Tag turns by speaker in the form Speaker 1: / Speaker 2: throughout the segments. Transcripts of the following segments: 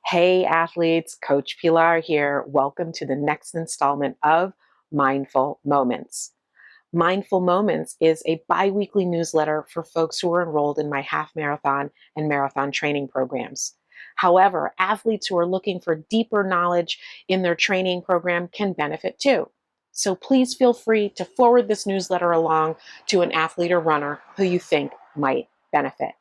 Speaker 1: Hey athletes, Coach Pilar here. Welcome to the next installment of Mindful Moments. Mindful Moments is a bi-weekly newsletter for folks who are enrolled in my half marathon and marathon training programs. However, athletes who are looking for deeper knowledge in their training program can benefit too. So please feel free to forward this newsletter along to an athlete or runner who you think might benefit.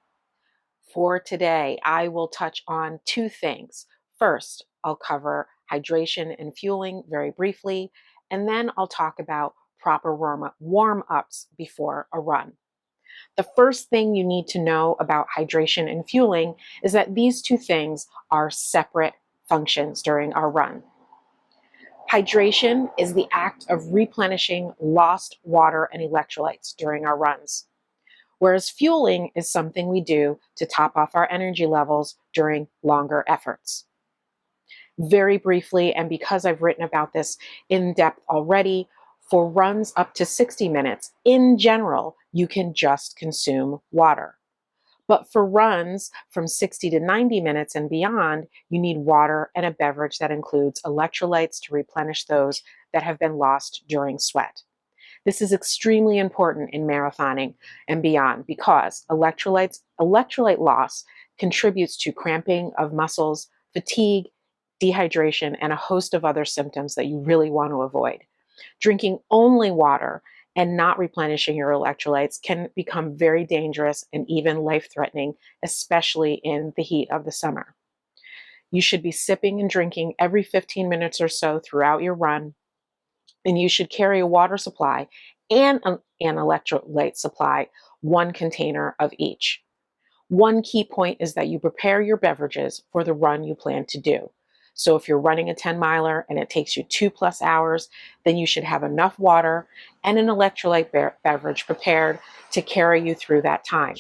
Speaker 1: For today, I will touch on two things. First, I'll cover hydration and fueling very briefly, and then I'll talk about proper warm-ups before a run. The first thing you need to know about hydration and fueling is that these two things are separate functions during our run. Hydration is the act of replenishing lost water and electrolytes during our runs, whereas fueling is something we do to top off our energy levels during longer efforts. Very briefly, and because I've written about this in depth already, for runs up to 60 minutes, in general, you can just consume water. But for runs from 60 to 90 minutes and beyond, you need water and a beverage that includes electrolytes to replenish those that have been lost during sweat. This is extremely important in marathoning and beyond because electrolyte loss contributes to cramping of muscles, fatigue, dehydration, and a host of other symptoms that you really want to avoid. Drinking only water and not replenishing your electrolytes can become very dangerous and even life-threatening, especially in the heat of the summer. You should be sipping and drinking every 15 minutes or so throughout your run, and you should carry a water supply and an electrolyte supply, one container of each. One key point is that you prepare your beverages for the run you plan to do. So if you're running a 10 miler and it takes you 2+ hours, then you should have enough water and an electrolyte beverage prepared to carry you through that time.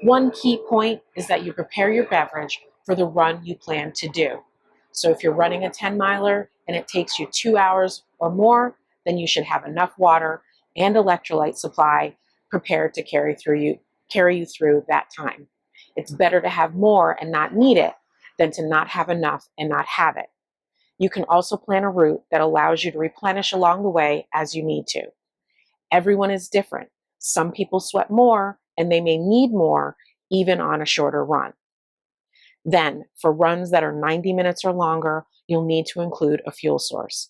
Speaker 1: One key point is that you prepare your beverage for the run you plan to do. So if you're running a 10 miler and it takes you 2 hours or more, then you should have enough water and electrolyte supply prepared to carry you through that time. It's better to have more and not need it than to not have enough and not have it. You can also plan a route that allows you to replenish along the way as you need to. Everyone is different. Some people sweat more and they may need more even on a shorter run. Then, for runs that are 90 minutes or longer, you'll need to include a fuel source.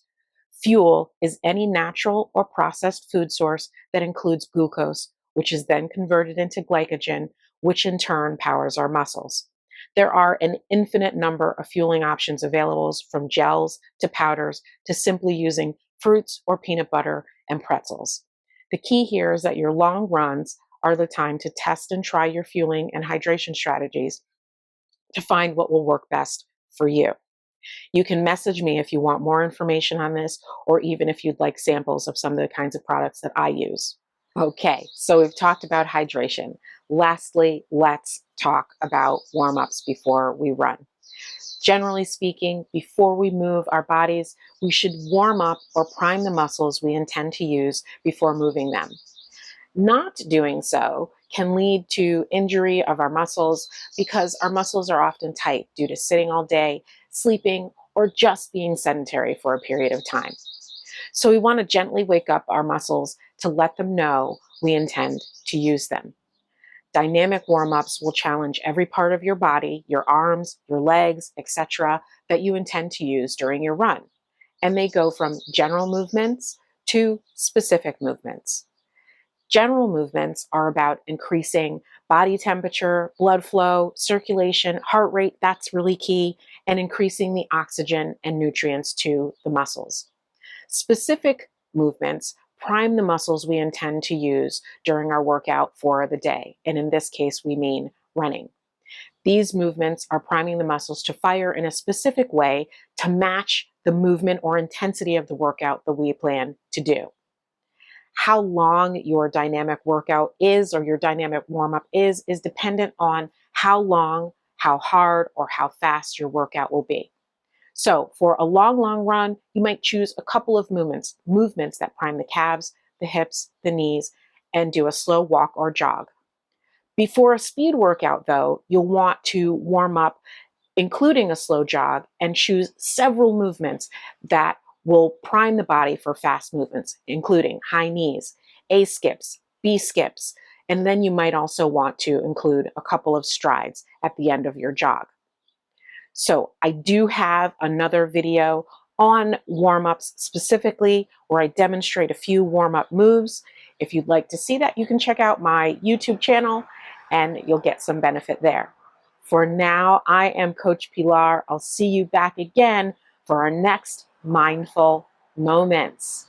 Speaker 1: Fuel is any natural or processed food source that includes glucose, which is then converted into glycogen, which in turn powers our muscles. There are an infinite number of fueling options available, from gels to powders to simply using fruits or peanut butter and pretzels. The key here is that your long runs are the time to test and try your fueling and hydration strategies to find what will work best for you. You can message me if you want more information on this, or even if you'd like samples of some of the kinds of products that I use. Okay, so we've talked about hydration. Lastly, let's talk about warm-ups before we run. Generally speaking, before we move our bodies, we should warm up or prime the muscles we intend to use before moving them. Not doing so can lead to injury of our muscles because our muscles are often tight due to sitting all day, sleeping, or just being sedentary for a period of time. So we want to gently wake up our muscles to let them know we intend to use them. Dynamic warm-ups will challenge every part of your body, your arms, your legs, etc., that you intend to use during your run. And they go from general movements to specific movements. General movements are about increasing body temperature, blood flow, circulation, heart rate, that's really key, and increasing the oxygen and nutrients to the muscles. Specific movements prime the muscles we intend to use during our workout for the day, and in this case, we mean running. These movements are priming the muscles to fire in a specific way to match the movement or intensity of the workout that we plan to do. How long your dynamic workout is or your dynamic warm-up is dependent on how long, how hard, or how fast your workout will be. So for a long run, you might choose a couple of movements that prime the calves, the hips, the knees, and do a slow walk or jog. Before a speed workout, though, you'll want to warm up including a slow jog, and choose several movements that will prime the body for fast movements, including high knees, A skips, B skips, and then you might also want to include a couple of strides at the end of your jog. So I do have another video on warm-ups specifically where I demonstrate a few warm-up moves. If you'd like to see that, you can check out my YouTube channel and you'll get some benefit there. For now, I am Coach Pilar. I'll see you back again for our next Mindful Moments.